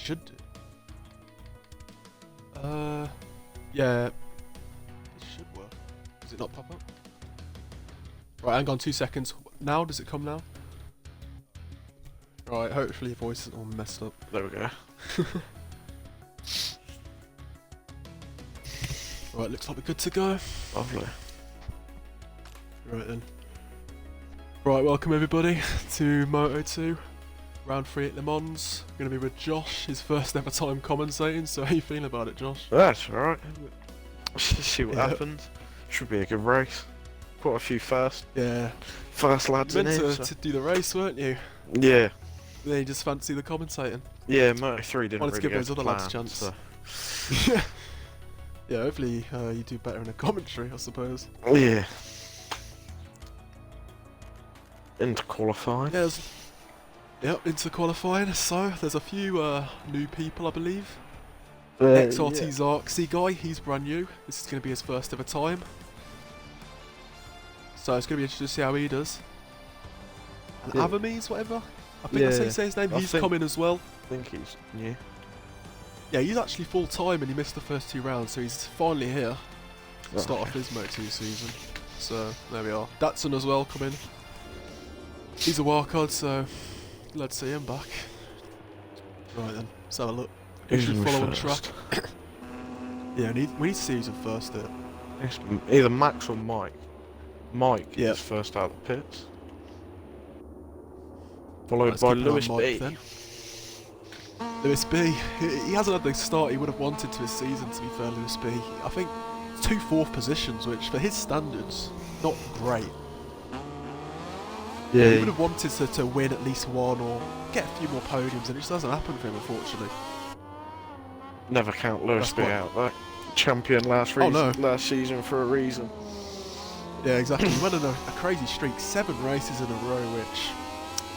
should do. Yeah. It should work. Does it not pop up? Right, hang on 2 seconds. Now, does it come now? Right, hopefully your voice isn't all messed up. There we go. Right, looks like we're good to go. Lovely. Right then. Right, welcome everybody to Moto2, round 3 at Lemans. We're going to be with Josh, his first ever time commentating, so how you feeling about it, Josh? That's alright. See what happens. Should be a good race. Quite a few first lads You in meant here. to do the race, weren't you? Yeah. Then you just fancy the commentating. Yeah, Moto3 didn't Wanted to really give go those to other plan, lads a chance. so. Yeah, hopefully you do better in a commentary, I suppose. Yeah. Into qualifying. Yeah, yep, into qualifying. So, there's a few new people, I believe. XRT Zarksy guy, he's brand new. This is going to be his first ever time. So it's going to be interesting to see how he does. And Avamis, whatever. I think that's how you say his name. He's coming as well. I think he's new. Yeah, he's actually full time and he missed the first 2 rounds, so he's finally here to start off his Moto2 season. So there we are. Datsun as well coming. He's a wildcard, so let's see him back. Right then, let's have a look. Who should follow on track? Yeah, we need to see who's in first there. It's either Max or Mike. Mike Yep. is first out of the pits. Followed Let's by keep an eye on Lewis Mike B. then. Lewis B, he hasn't had the start he would have wanted to his season, to be fair, Lewis B. I think 2 4th positions, which for his standards, not great. Yeah. He would have wanted to win at least one or get a few more podiums, and it just hasn't happened for him, unfortunately. Never count Lewis That's B quite- out. That champion last season for a reason. Yeah, exactly. He went on a crazy streak, 7 races in a row, which,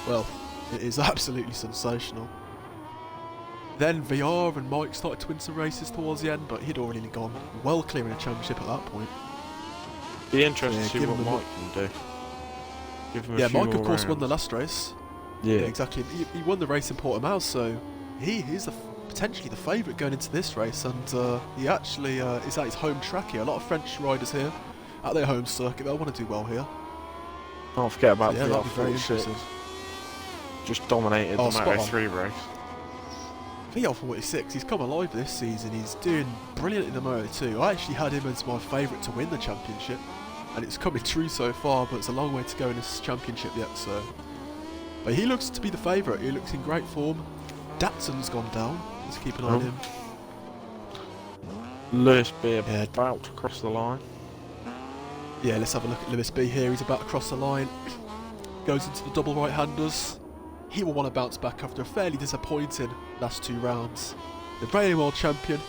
well, it is absolutely sensational. Then VR and Mike started to win some races towards the end, but he'd already gone well clearing a championship at that point. Be interesting to see give what him a Mike can do. Give him a Yeah, few Mike more of course won rounds. the last race. Yeah. Exactly. He won the race in Portimao, so he's potentially the favourite going into this race, and he actually is at his home track here. A lot of French riders here at their home circuit. They'll want to do well here. Can't forget about So, yeah, the that'll be very VR46. interesting. Just dominated the spot on. Moto3 race. VR46, he's come alive this season. He's doing brilliant in the Moto2. I actually had him as my favourite to win the championship, and it's coming true so far, but it's a long way to go in this championship yet, so. But he looks to be the favourite. He looks in great form. Datsun's gone down. Let's keep an eye on him. Lewis B about to cross the line. Yeah, let's have a look at Lewis B here. He's about to cross the line. Goes into the double right-handers. He will want to bounce back after a fairly disappointing last 2 rounds. The reigning world champion,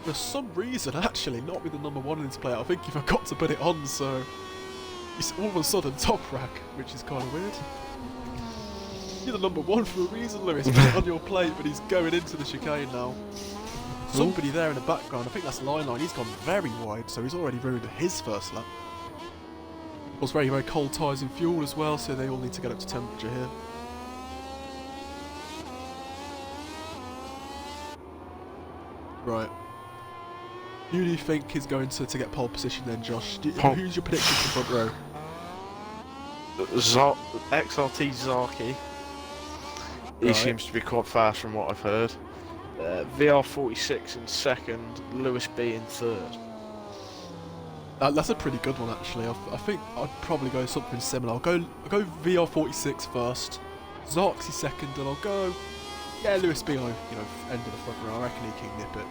for some reason, actually, not with the number 1 in his player. I think he forgot to put it on, so he's all of a sudden top rack, which is kind of weird. You're the number 1 for a reason, Lewis. Put it on your plate, but he's going into the chicane now. Somebody there in the background, I think that's Line. He's gone very wide, so he's already ruined his first lap. Of course, very, very cold tyres and fuel as well, so they all need to get up to temperature here. Right. Who do you think is going to get pole position then, Josh? Who's your prediction for front row? XRT Zarky. He seems to be quite fast from what I've heard. VR46 in second, Lewis B in third. That's a pretty good one, actually. I think I'd probably go something similar. I'll go VR46 first, Zarksy second, and I'll go Lewis B, end of the front row. I reckon he can nip it.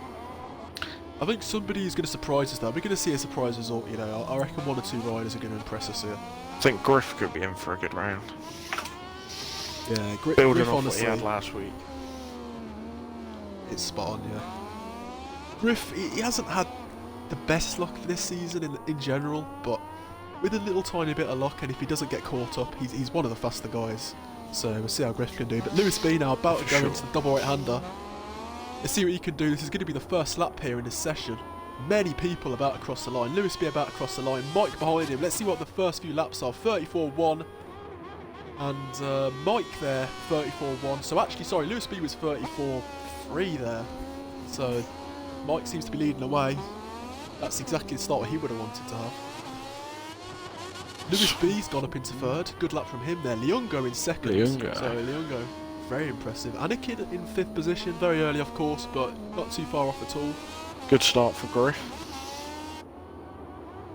I think somebody is going to surprise us though. We're going to see a surprise result. I reckon 1 or 2 riders are going to impress us here. I think Griff could be in for a good round. Yeah, Building Griff off honestly, what he had last week. it's spot on. Yeah, Griff he hasn't had the best luck this season in general, but with a little tiny bit of luck, and if he doesn't get caught up, he's one of the faster guys. So we'll see how Griff can do. But Lewis B now about to go into the double right-hander. Let's see what he can do. This is going to be the first lap here in this session. Many people about to cross the line. Lewis B about to cross the line. Mike behind him. Let's see what the first few laps are. 34.1. And Mike there, 34.1. So actually, sorry, Lewis B was 34.5. 3 there. So Mike seems to be leading the way. That's exactly the start he would have wanted to have. Lewis B's gone up into 3rd. Good luck from him there. Leongo in 2nd. So Leongo, very impressive. Anakin in 5th position. Very early, of course, but not too far off at all. Good start for Griff.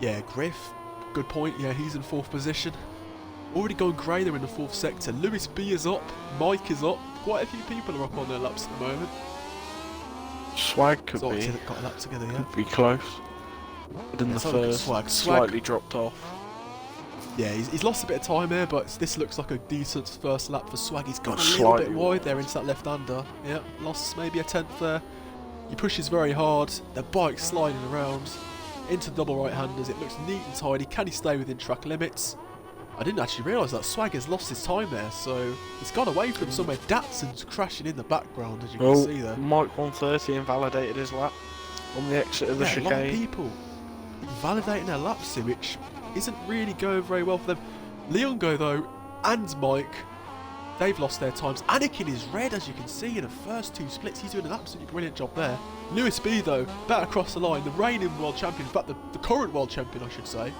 Yeah, Griff. Good point. Yeah, he's in 4th position. Already gone grey there in the 4th sector. Lewis B is up. Mike is up. Quite a few people are up on their laps at the moment. Swag could got be. Got a lap together, yeah. Could be close. But in the first, Swag slightly dropped off. Yeah, he's lost a bit of time here, but this looks like a decent first lap for Swag. He's gone a little bit wide there into that left-hander. Yeah, lost maybe a 10th there. He pushes very hard. The bike's sliding around into double right-handers. It looks neat and tidy. Can he stay within track limits? I didn't actually realise that Swag has lost his time there, so he's gone away from somewhere. Datsun's crashing in the background, as you can see there. Mike 130 invalidated his lap on the exit of the chicane. A lot of people invalidating their laps here, which isn't really going very well for them. Leongo, though, and Mike, they've lost their times. Anakin is red, as you can see, in the first 2 splits. He's doing an absolutely brilliant job there. Lewis B, though, better across the line. The reigning world champion, in fact, the current world champion, I should say.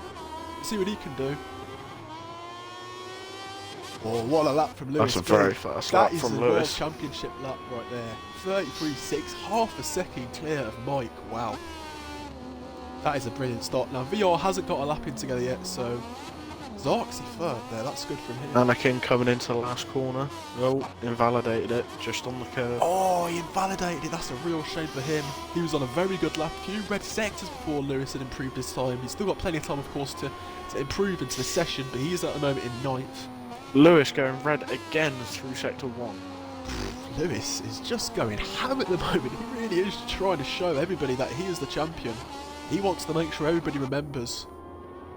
See what he can do. Oh, what a lap from Lewis. That's a very fast lap from Lewis. That is the World Championship lap right there. 33.6, half a second clear of Mike. Wow. That is a brilliant start. Now, VR hasn't got a lap in together yet, so Zark's in 3rd there. That's good from him. Anakin coming into the last corner. Oh, invalidated it just on the curve. Oh, he invalidated it. That's a real shame for him. He was on a very good lap. A few red sectors before Lewis had improved his time. He's still got plenty of time, of course, to improve into the session, but he is at the moment in 9th. Lewis going red again through sector 1. Lewis is just going ham at the moment. He really is trying to show everybody that he is the champion. He wants to make sure everybody remembers.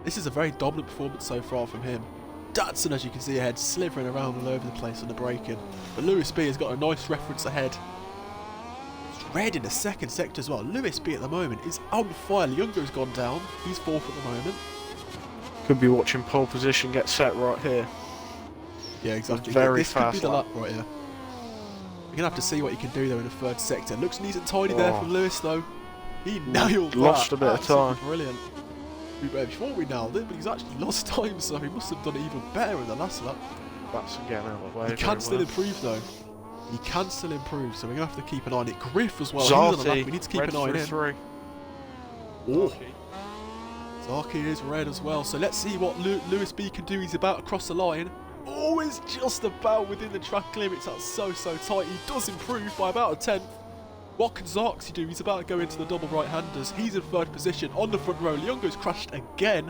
This is a very dominant performance so far from him. Datsun, as you can see ahead, slithering around all over the place on the braking. But Lewis B has got a nice reference ahead. It's red in the 2nd sector as well. Lewis B at the moment is on fire. Leongo's gone down. He's 4th at the moment. Could be watching pole position get set right here. Yeah, exactly. Very this fast could be the lap right here. We're going to have to see what he can do there in the 3rd sector. Looks neat and tidy there from Lewis, though. He nailed that. Lost a bit of time. Brilliant. We thought we nailed it, but he's actually lost time, so he must have done it even better in the last lap. That's getting out of the way. He can still improve, though. He can still improve, so we're going to have to keep an eye on it. Griff as well. Zarky, he's on the lap. We need to keep an eye on him. Oh. Zarky is red as well, so let's see what Lewis B can do. He's about to cross the line. Always just about within the track limits. That's so tight. He does improve by about a 10th. What can Zarksy do? He's about to go into the double right-handers. He's in 3rd position on the front row. Leongo's crashed again.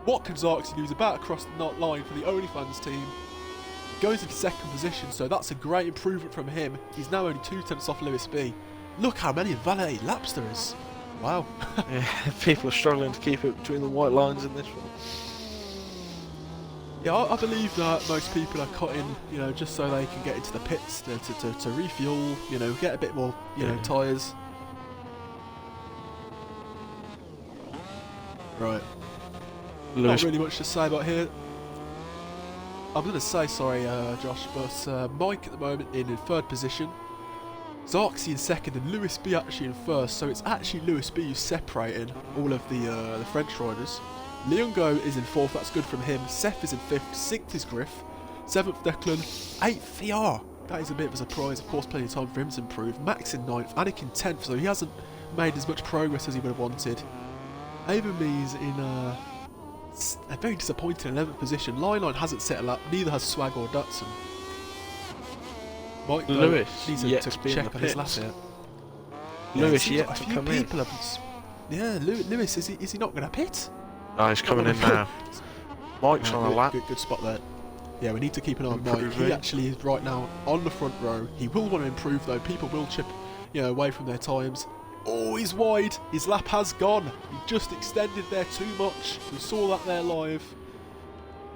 What can Zarksy do? He's about to cross the line for the OnlyFans team. He goes into 2nd position, so that's a great improvement from him. He's now only 2 tenths off Lewis B. Look how many invalidated laps there is. Wow. Yeah, people are struggling to keep it between the white lines in this one. Yeah, I believe that most people are cutting, you know, just so they can get into the pits to refuel, you know, get a bit more, you know, tyres. Right. Lewis. Not really much to say about here. I'm going to say, sorry, Josh, but Mike at the moment in 3rd position. Zarksy in 2nd and Lewis B actually in 1st, so it's actually Lewis B who's separating all of the French riders. Leongo is in 4th, that's good from him. Seth is in 5th, 6th is Griff, 7th Declan, 8th VR. That is a bit of a surprise, of course plenty of time for him to improve. Max in 9th, Anakin 10th, so he hasn't made as much progress as he would have wanted. Avermees in a very disappointing 11th position. Line hasn't set a lap, neither has Swag or Datsun. Mike Lewis needs to check on his lap here. Lewis yet to come in. Yeah, Lewis, is he not going to pit? Oh, he's coming in now. Mike's on a lap. Good spot there. Yeah, we need to keep an eye on Mike. He actually is right now on the front row. He will want to improve though. People will chip, you know, away from their times. Oh, he's wide. His lap has gone. He just extended there too much. We saw that there live.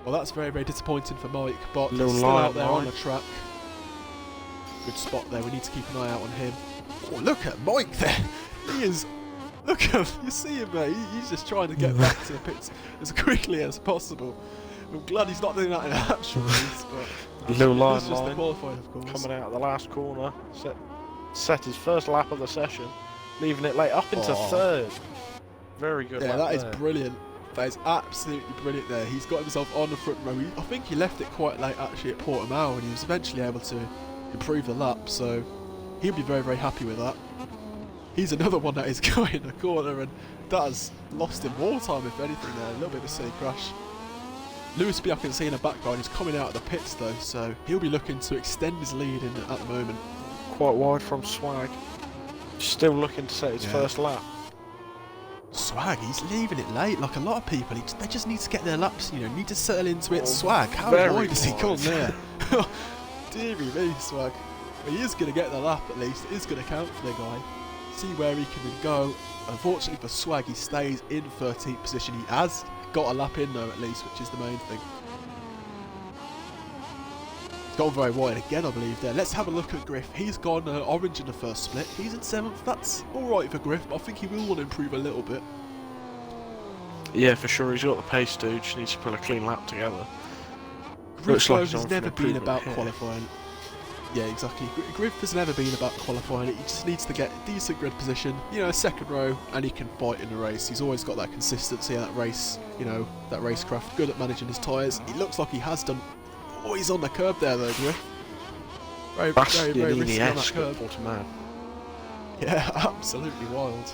Well, that's very disappointing for Mike, but he's still out there on the track. Good spot there. We need to keep an eye out on him. Oh, look at Mike there. He is. Look at him. You see him there. He's just trying to get back to the pits as quickly as possible. I'm glad he's not doing that in actual race, but Little line just the qualified, of course. Coming out of the last corner. Set set his first lap of the session, leaving it late up into third. Very good lap that there. is brilliant. That is absolutely brilliant there. He's got himself on the front row. I think he left it quite late actually at Portimao, and he was eventually able to improve the lap, so he'll be very, very happy with that. He's another one that is going in the corner, and that has lost him more time, if anything, there. A little bit of a silly crash. Lewis B, I can see in the background, he's coming out of the pits though, so he'll be looking to extend his lead at the moment. Quite wide from Swag. Still looking to set his first lap. Swag, he's leaving it late, like a lot of people. They just need to get their laps, you know, need to settle into it. Swag, how wide has he gone there? Deary me, Swag. Well, he is going to get the lap at least. It is going to count for the guy. See where he can go. Unfortunately for Swag, he stays in 13th position. He has got a lap in though, at least, which is the main thing. He's gone very wide again, I believe, there. Let's have a look at Griff. He's gone orange in the first split. He's in 7th. That's alright for Griff, but I think he will want to improve a little bit. Yeah, for sure. He's got the pace, dude. Just needs to put a clean lap together. Griff has never been about qualifying. Yeah, exactly. Griff has never been about qualifying. He just needs to get a decent grid position, you know, second row, and he can fight in the race. He's always got that consistency and that race, you know, that racecraft. Good at managing his tyres. He looks like he has done. Oh, he's on the curb there though, Griff. Very risky on that curb. Yeah, absolutely wild.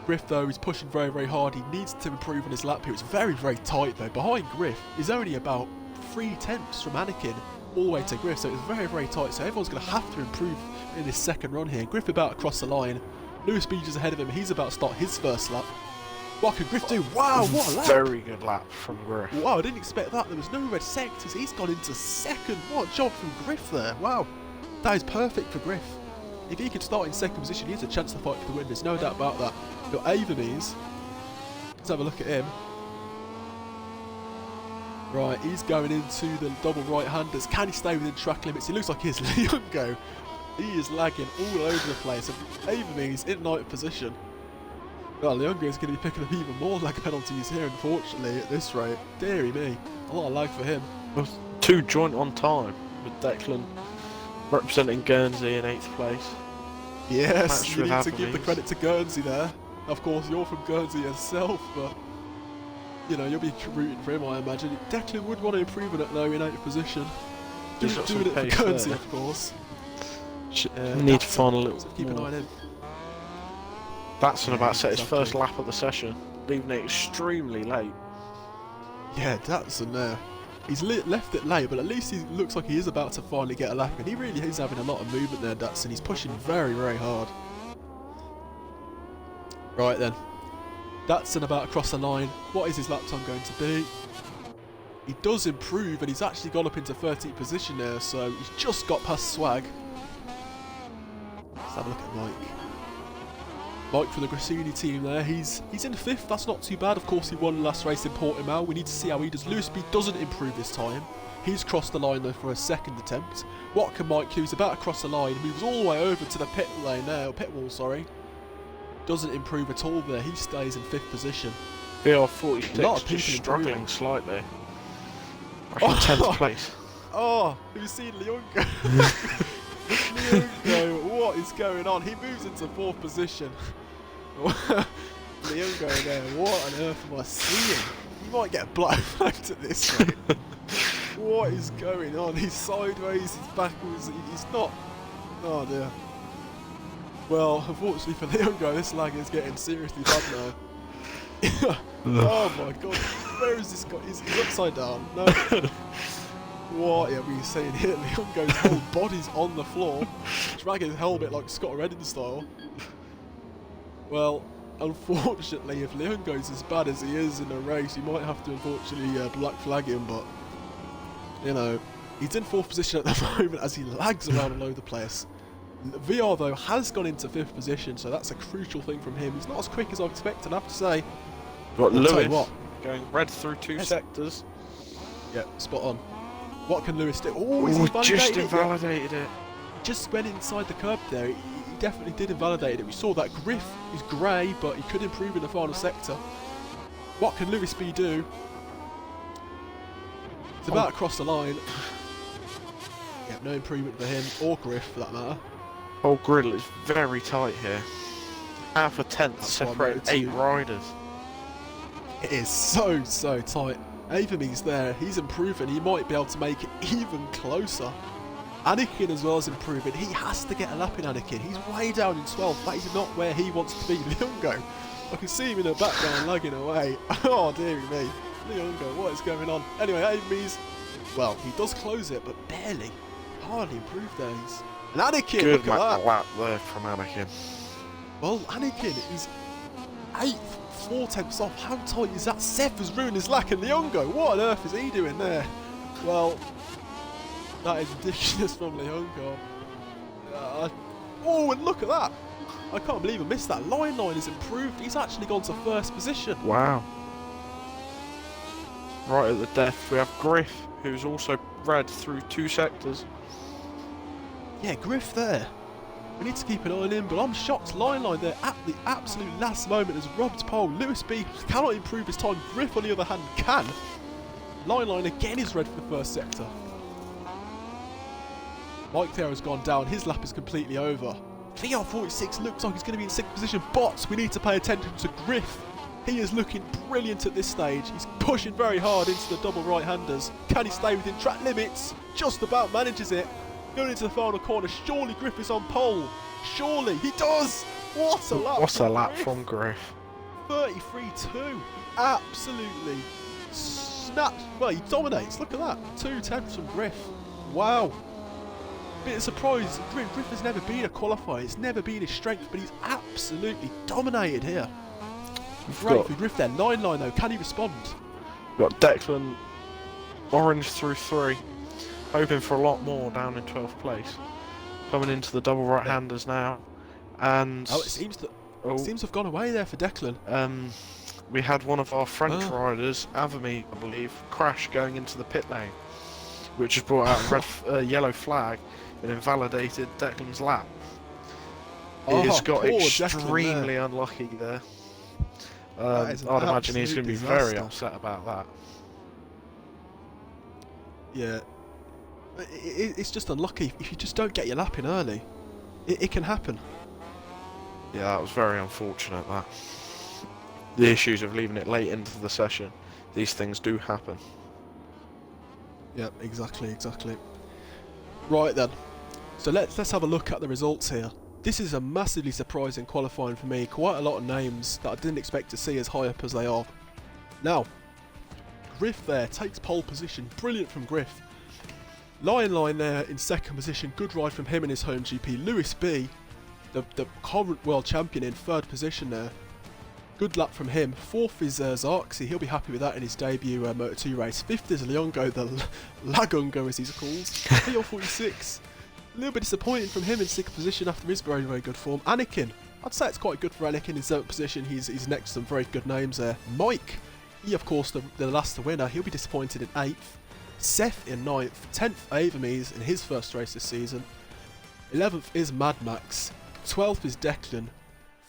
Griff though is pushing very, very hard. He needs to improve on his lap here. It's very, very tight though. Behind Griff is only about 3/10 from Anakin all the way to Griff, so it's very, very tight. So everyone's going to have to improve in this second run here. Griff about across the line. Lewis B just ahead of him. He's about to start his first lap. What can Griff do? Wow, what a lap! Very good lap from Griff. Wow, I didn't expect that. There was no red sectors. He's gone into second. What a job from Griff there. Wow, that is perfect for Griff. If he could start in second position, he has a chance to fight for the win. There's no doubt about that. Got Avermees. Let's have a look at him. Right, he's going into the double right-handers. Can he stay within track limits? He looks like he's Leongo. He is lagging all over the place. Avermees in 9th position. Well, Leongo is going to be picking up even more lag penalties here, unfortunately, at this rate. Deary me. A lot of lag for him. Well, 2 joint on time with Declan representing Guernsey in 8th place. Yes, you need to give the credit to Guernsey there. Of course, you're from Guernsey yourself, but you know, you'll be rooting for him, I imagine. Declan would want to improve on it though in 8th position. Doing it for Guernsey, of course. Need to find a little. Keep an eye on him. Datsun about to set his first lap of the session, leaving it extremely late. Yeah, Datsun there. He's left it late, but at least he looks like he is about to finally get a lap, and he really is having a lot of movement there, Datsun. He's pushing very, very hard. Right then. Datsun about across the line. What is his lap time going to be? He does improve, and he's actually gone up into 13th position there, so he's just got past Swag. Let's have a look at Mike. Mike from the Grassini team there, he's in 5th, that's not too bad. Of course he won the last race in Portimao. We need to see how he does. Lewis B doesn't improve this time. He's crossed the line though for a second attempt. What can Mike do? He's about to cross the line, moves all the way over to the pit lane there, or pit wall, sorry. Doesn't improve at all there, he stays in 5th position. BR46 a lot of people just struggling improving slightly. Back in 10th place. Oh, have you seen Leongo? Leongo, what is going on? He moves into 4th position. Leongo there, what on earth am I seeing? You might get black flagged at this rate. What is going on? He's sideways, he's backwards, he's not. Oh dear. Well, unfortunately for Leongo, this lag is getting seriously bad now. Oh my god, where is this guy? He's upside down. No. What are we saying here? Leongo's whole body's on the floor, dragging his helmet like Scott Redding style. Well, unfortunately, if Leongo's as bad as he is in a race, you might have to unfortunately black flag him, but you know, he's in 4th position at the moment as he lags around all over the place. VR though has gone into 5th position, so that's a crucial thing from him. He's not as quick as I expected, I have to say. Got Lewis going red through 2 sectors. Yeah, spot on. What can Lewis do? Oh, he's just invalidated it. Just went inside the curb there. He definitely did invalidate it. We saw that Griff is grey, but he could improve in the final sector. What can Lewis B do? It's about to cross the line. Yeah, no improvement for him, or Griff for that matter. Whole grill is very tight here. Half a tenth separate 8 riders. It is so tight. Averme's there, he's improving, he might be able to make it even closer. Anakin as well is improving, he has to get a lap in Anakin, he's way down in 12th, that is not where he wants to be. Leongo, I can see him in the background lagging away. Oh dear me, Leongo, what is going on? Anyway, Averme's, well, he does close it, but barely. Hardly improved there. And Anakin, good look at that. lap there from Anakin. Well, Anakin is 8th, 4 tenths off. How tight is that? Seth has ruined his lap, and Leongo, what on earth is he doing there? Well, that is ridiculous from Leongo. Oh, and look at that. I can't believe I missed that. Line has improved. He's actually gone to 1st position. Wow. Right at the death, we have Griff, who's also red through 2 sectors. Yeah, Griff there. We need to keep an eye on him, but I'm shocked. Line there at the absolute last moment has robbed pole. Lewis B cannot improve his time. Griff, on the other hand, can. Line again is red for the 1st sector. Mike there has gone down. His lap is completely over. VR46 looks like he's going to be in 6th position, but we need to pay attention to Griff. He is looking brilliant at this stage. He's pushing very hard into the double right-handers. Can he stay within track limits? Just about manages it. Going into the final corner, surely Griff is on pole. Surely, he does! What a lap! What a lap from Griff. 33.2. Absolutely snapped. Well, he dominates. Look at that. 2 tenths from Griff. Wow. Bit of surprise. Griff has never been a qualifier. It's never been his strength, but he's absolutely dominated here. Great for Griff there. Line though. Can he respond? We've got Declan orange through 3. Hoping for a lot more down in 12th place. Coming into the double right-handers now. And it seems to have gone away there for Declan. We had one of our French riders, Avamy, I believe, crash going into the pit lane, which has brought out a red, yellow flag and invalidated Declan's lap. He's got extremely unlucky there. I'd imagine he's going to be very upset about that. Yeah. It's just unlucky. If you just don't get your lap in early, it can happen. Yeah, that was very unfortunate, that. The issues of leaving it late into the session, these things do happen. Yep, exactly. Right then, so let's have a look at the results here. This is a massively surprising qualifying for me. Quite a lot of names that I didn't expect to see as high up as they are. Now, Griff there takes pole position. Brilliant from Griff. Line there in 2nd position. Good ride from him in his home GP. Lewis B, the current world champion, in 3rd position there. Good lap from him. 4th is Zarksi. He'll be happy with that in his debut Moto2 race. 5th is Leongo, the Lagungo as he's called. VR46. A little bit disappointing from him in 6th position after his very good form. Anakin. I'd say it's quite good for Anakin in 7th position. He's next to some very good names there. Mike. He, of course, the last winner. He'll be disappointed in 8th. Seth in 9th, 10th Averme's in his 1st race this season, 11th is Mad Max, 12th is Declan,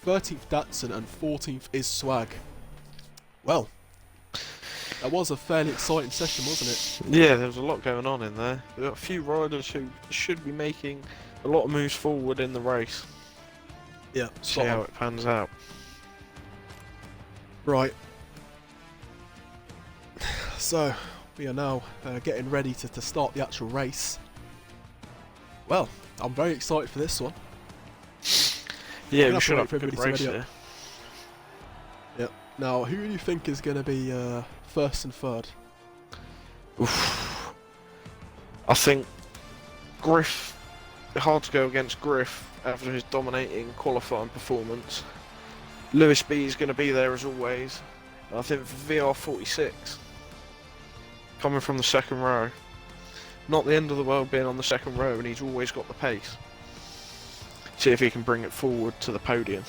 13th Datsun, and 14th is Swag. Well, that was a fairly exciting session, wasn't it? Yeah, there was a lot going on in there. We've got a few riders who should be making a lot of moves forward in the race. Yeah, see how it pans out. Right. So, we are now getting ready to start the actual race. Well, I'm very excited for this one. Yeah, we should have a good race here. Yep. Now, who do you think is going to be 1st and 3rd? Oof. I think Griff, hard to go against Griff after his dominating qualifying performance. Lewis B is going to be there as always. I think VR46, coming from the 2nd row, not the end of the world being on the 2nd row, and he's always got the pace. See if he can bring it forward to the podium.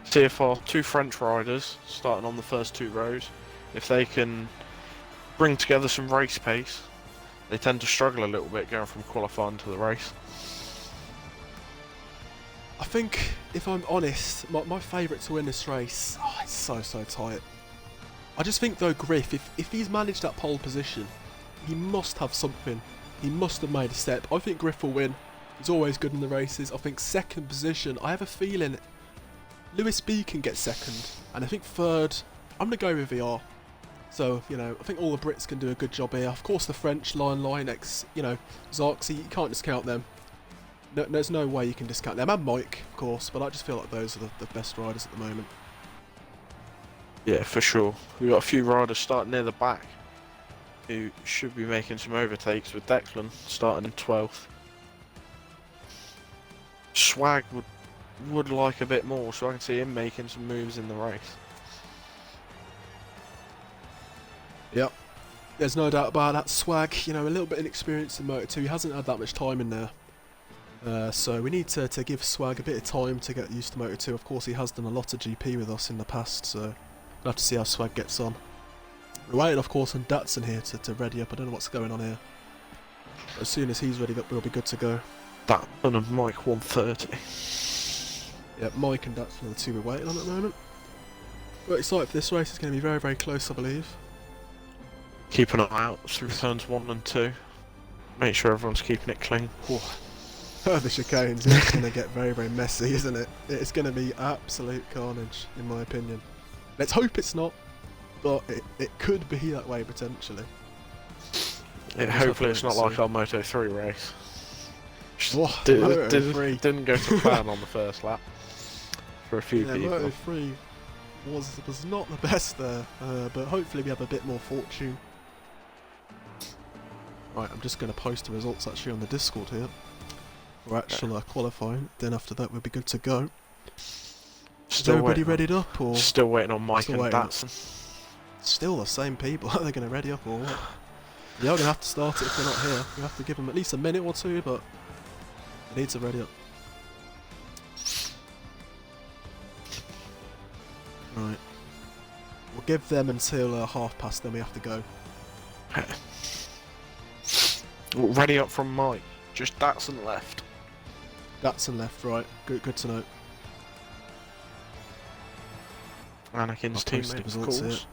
See if our 2 French riders, starting on the first 2 rows, if they can bring together some race pace. They tend to struggle a little bit going from qualifying to the race. I think, if I'm honest, my favourite to win this race, it's so tight. I just think though Griff, if he's managed that pole position, he must have something. He must have made a step. I think Griff will win. He's always good in the races. I think second position, I have a feeling Lewis B can get second. And I think third, I'm going to go with VR. So, you know, I think all the Brits can do a good job here. Of course, the French, Linex, you know, Zarksy, you can't discount them. No, there's no way you can discount them. And Mike, of course, but I just feel like those are the best riders at the moment. Yeah, for sure. We've got a few riders starting near the back who should be making some overtakes, with Declan starting in 12th. Swag would like a bit more, so I can see him making some moves in the race. Yep. There's no doubt about that. Swag, you know, a little bit inexperienced in Moto2. He hasn't had that much time in there. So we need to give Swag a bit of time to get used to Moto2. Of course, he has done a lot of GP with us in the past, so we'll have to see how Swag gets on. We're waiting, of course, on Datsun here to ready up. I don't know what's going on here. But as soon as he's ready up, we'll be good to go. That and Mike 130. Yep, Mike and Datsun are the two we're waiting on at the moment. We're excited for this race. It's going to be very, very close, I believe. Keep an eye out through turns 1 and 2. Make sure everyone's keeping it clean. The chicanes, it's going to get very, very messy, isn't it? It's going to be absolute carnage, in my opinion. Let's hope it's not, but it could be that way potentially. Yeah, hopefully it's not like our Moto3 race. Moto3 didn't go to plan on the first lap for a few people. Moto3 was not the best there, but hopefully we have a bit more fortune. Right, I'm just going to post the results actually on the Discord here for actual qualifying. Then after that we'll be good to go. Is everybody readied up, or still waiting on Mike and Datsun? Still the same people. Are they going to ready up or what? You're going to have to start it if they're not here. You have to give them at least a minute or two, but they need to ready up. Right. We'll give them until 1:30, then we have to go. Ready up from Mike. Just Datsun left. Datsun left, right. Good to know. Anakin's teammate, of course.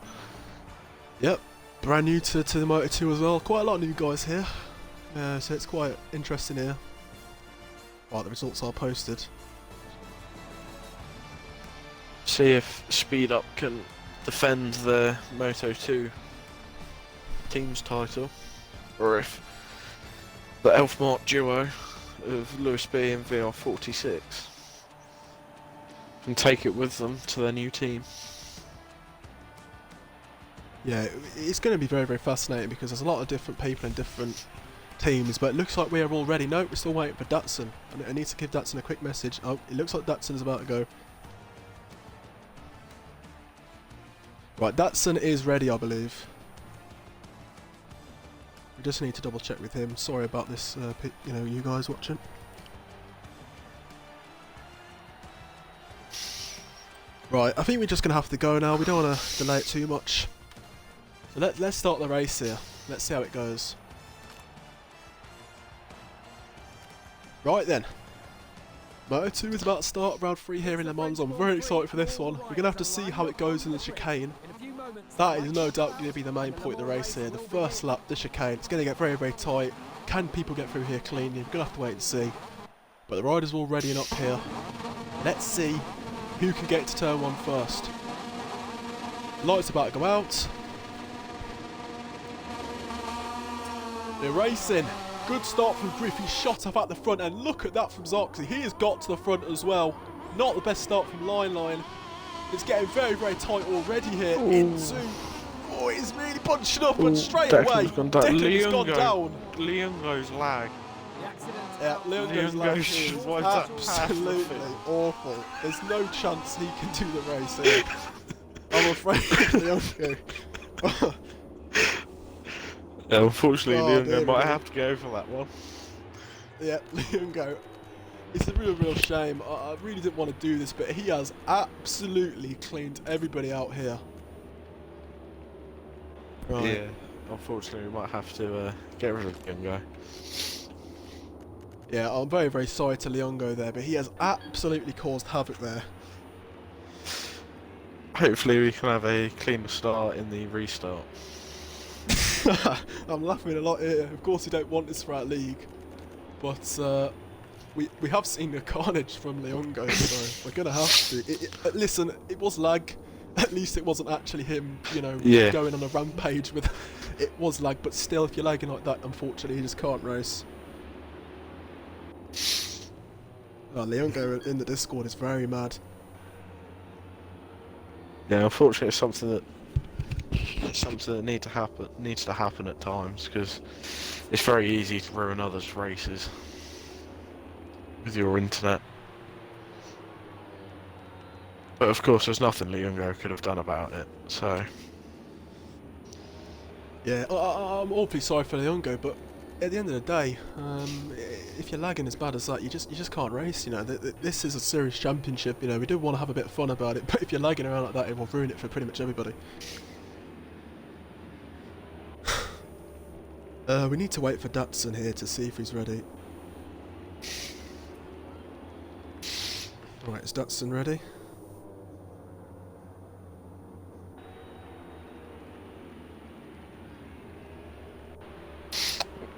Yep. Brand new to the Moto2 as well. Quite a lot of new guys here. So it's quite interesting here. Right, the results are posted. See if Speed Up can defend the Moto2 team's title, or if the Elfmark duo of Lewis B and VR46 can take it with them to their new team. Yeah, it's going to be very, very fascinating because there's a lot of different people in different teams, but it looks like we are all ready. No, we're still waiting for Datsun. I need to give Datsun a quick message. Oh, it looks like Datsun's about to go. Right, Datsun is ready, I believe. We just need to double check with him. Sorry about this, you know, you guys watching. Right, I think we're just going to have to go now. We don't want to delay it too much. So let's start the race here. Let's see how it goes. Right then. Moto2 is about to start round 3 here in Lemans. I'm very excited for this one. We're going to have to see how it goes in the chicane. That is no doubt going to be the main point of the race here. The first lap, the chicane. It's going to get very, very tight. Can people get through here cleanly? We're going to have to wait and see. But the riders are all ready and up here. Let's see who can get to turn 1 first. The light's about to go out. They're racing. Good start from Griff. He shot up at the front, and look at that from Zarksy. He has got to the front as well. Not the best start from Line. It's getting very, very tight already here. Into. Oh, he's really bunching up, and straight away, Declan's gone down. Leongo's lag. Yeah, Leongo's lag is absolutely awful. There's no chance he can do the race here. I'm afraid Leongo. Yeah, unfortunately, Leongo might have to go for that one. Yeah, Leongo. It's a real shame. I really didn't want to do this, but he has absolutely cleaned everybody out here. Right. Yeah, unfortunately, we might have to get rid of Leongo. Yeah, I'm very, very sorry to Leongo there, but he has absolutely caused havoc there. Hopefully we can have a cleaner start in the restart. I'm laughing a lot here. Of course, you don't want this for our league, but we have seen a carnage from Leongo, so we're gonna have to. Listen, it was lag. At least it wasn't actually him, you know, Yeah. going on a rampage with. It was lag, but still, if you're lagging like that, unfortunately, you just can't race. Oh, Leongo in the Discord is very mad. Yeah, unfortunately, it's something that needs to happen at times, because it's very easy to ruin others' races with your internet. But of course, there's nothing Leongo could have done about it. So Yeah, I'm awfully sorry for Leongo, but at the end of the day, if you're lagging as bad as that, you just can't race. You know, this is a serious championship. You know, we do want to have a bit of fun about it, but if you're lagging around like that, it will ruin it for pretty much everybody. We need to wait for Datsun here to see if he's ready. Right, is Datsun ready?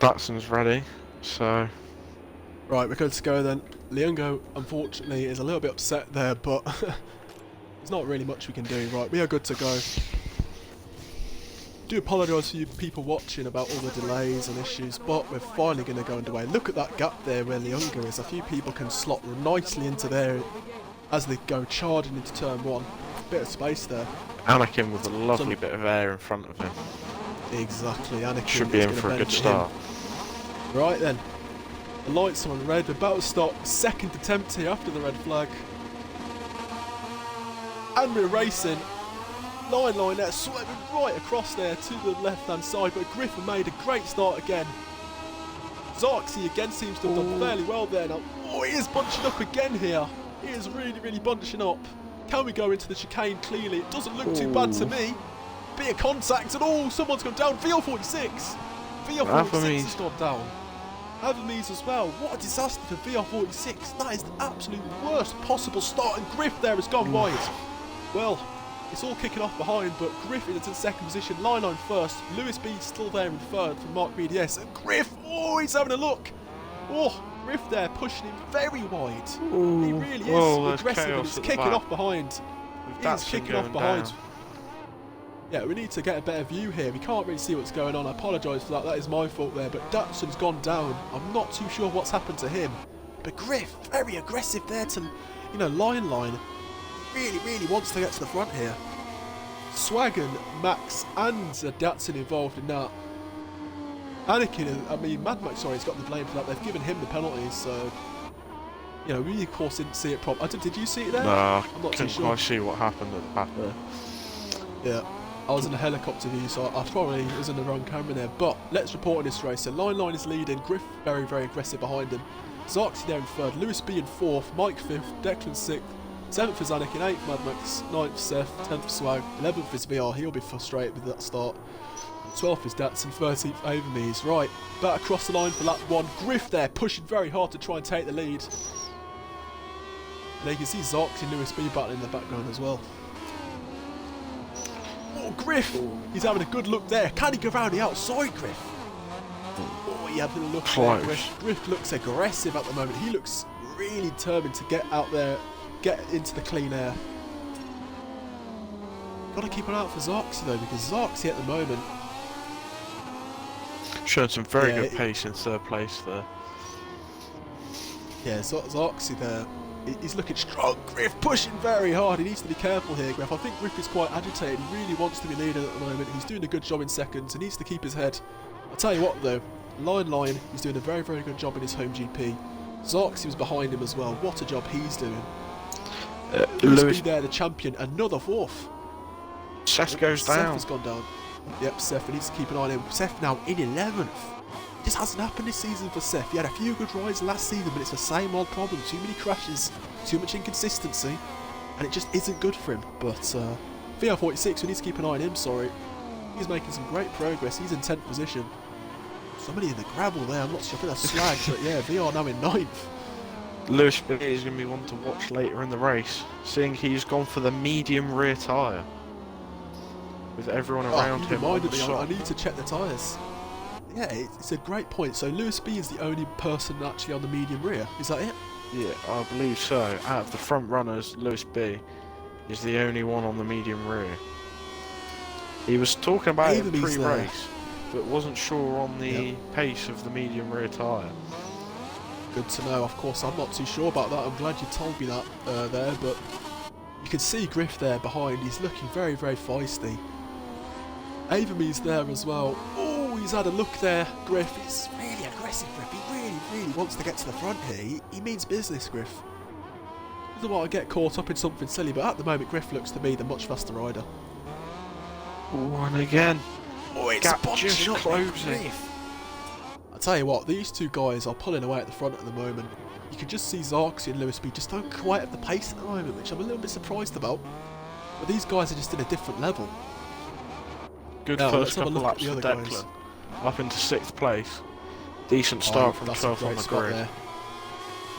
Datsun's ready. So Right, we're good to go then. Leongo, unfortunately, is a little bit upset there, but there's not really much we can do. Right, we are good to go. Do apologise for you people watching about all the delays and issues, but we're finally going to go underway. Look at that gap there where Leongo is. A few people can slot nicely into there as they go charging into turn one. Bit of space there. Anakin with a lovely bit of air in front of him. Exactly, Anakin Should be is in gonna for a good benefit start. him. Right then, the lights are on red. We're about to start second attempt here after the red flag. And we're racing. Line there, swerving right across there to the left hand side, but Griffin made a great start again. Zarksy again seems to have done fairly well there now. Oh, he is bunching up again here. He is really bunching up. Can we go into the chicane cleanly? It doesn't look too bad to me. Bit of contact and someone's gone down. VR46. VR46 has gone down. Avamise as well. What a disaster for VR46. That is the absolute worst possible start, and Griff there has gone wide. Well, it's all kicking off behind, but Griff is in second position, Line first, Lewis B still there in third for Mark BDS, and Griff, he's having a look. Griff there pushing him very wide. He really is aggressive, and it's kicking off behind. He's kicking off behind. Yeah, we need to get a better view here. We can't really see what's going on. I apologise for that. That is my fault there. But Datsun's gone down. I'm not too sure what's happened to him. But Griff, very aggressive there to, Line. Really wants to get to the front here. Swagon, Max, and Datsun involved in that. Mad Max, has got the blame for that. They've given him the penalties, so... we of course didn't see it properly. Did you see it there? Nah, I'm not couldn't too sure. quite see what happened at the back there. Yeah. I was in a helicopter view, so I probably was in the wrong camera there. But let's report on this race. So Line is leading, Griff very aggressive behind him. Zarksy there in third, Lewis B in fourth, Mike fifth, Declan sixth, seventh is Anakin, eighth Mad Max, ninth Seth, 10th Swag, 11th is VR. He'll be frustrated with that start. 12th is Datsun, 13th Avamise. Right, back across the line for lap one. Griff there pushing very hard to try and take the lead. And you can see Zarksy and Lewis B battling in the background as well. Griff! He's having a good look there. Can he go round the outside, Griff? He had a look there, Griff. Griff looks aggressive at the moment. He looks really determined to get out there, get into the clean air. Got to keep an eye out for Zarksy though, because Zarksy at the moment... showing some very good pace in third place there. Yeah, Zarksy there. He's looking strong. Griff pushing very hard. He needs to be careful here, Griff. I think Griff is quite agitated. He really wants to be leading at the moment. He's doing a good job in seconds. He needs to keep his head. I'll tell you what, though. Line, he's doing a very good job in his home GP. Zarksy was behind him as well. What a job he's doing. Lewis there, the champion. Another fourth. Seth goes down. Seth has gone down. Yep, Seth needs to keep an eye on him. Seth now in 11th. This hasn't happened this season for Seth. He had a few good rides last season, but it's the same old problem. Too many crashes, too much inconsistency, and it just isn't good for him. But VR46, we need to keep an eye on him, He's making some great progress. He's in 10th position. Somebody in the gravel there, I'm not sure, I think that's Slag, but yeah, VR now in 9th. Lewis B is going to be one to watch later in the race, seeing he's gone for the medium rear tyre. with everyone around you him on reminded the me, I soft. need to check the tyres. Yeah, it's a great point. So Lewis B is the only person actually on the medium rear. Is that it? Yeah, I believe so. Out of the front runners, Lewis B is the only one on the medium rear. He was talking about it Avermees there. pre-race, but wasn't sure on the pace of the medium rear tyre. Good to know. Of course, I'm not too sure about that. I'm glad you told me that there, but you can see Griff there behind. He's looking very, very feisty. Avermees there as well. Oh, he's had a look there, Griff. He's really aggressive, Griff. He really, really wants to get to the front here. He means business, Griff. Doesn't want to get caught up in something silly, but at the moment, Griff looks to be the much faster rider. Oh, and again. Oh, it's gap just closing. I tell you what, these two guys are pulling away at the front at the moment. You can just see Zarksy and Lewis B just don't quite have the pace at the moment, which I'm a little bit surprised about. But these guys are just in a different level. Good now, first couple look laps at for the other Declan. guys. Up into 6th place. Decent start from 12th on the grid. There.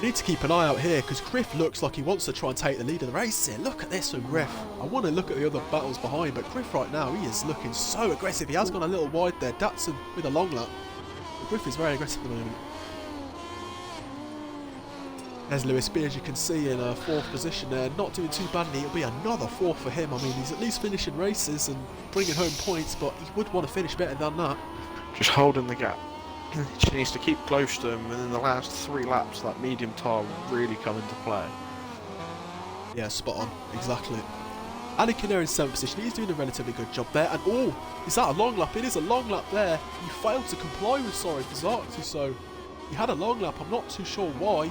We need to keep an eye out here because Griff looks like he wants to try and take the lead of the race here. Look at this from Griff. I want to look at the other battles behind, but Griff right now, he is looking so aggressive. He has gone a little wide there. Datsun with a long lap. But Griff is very aggressive at the moment. There's Lewis B, as you can see, in 4th position there. Not doing too badly. It'll be another 4th for him. I mean, he's at least finishing races and bringing home points, but he would want to finish better than that. Just holding the gap. She needs to keep close to him, and in the last 3 laps, that medium tyre will really come into play. Yeah, spot on. Exactly. Anakin there in 7th position. He's doing a relatively good job there. And oh, is that a long lap? It is a long lap there. He failed to comply with Zarksy, so he had a long lap. I'm not too sure why.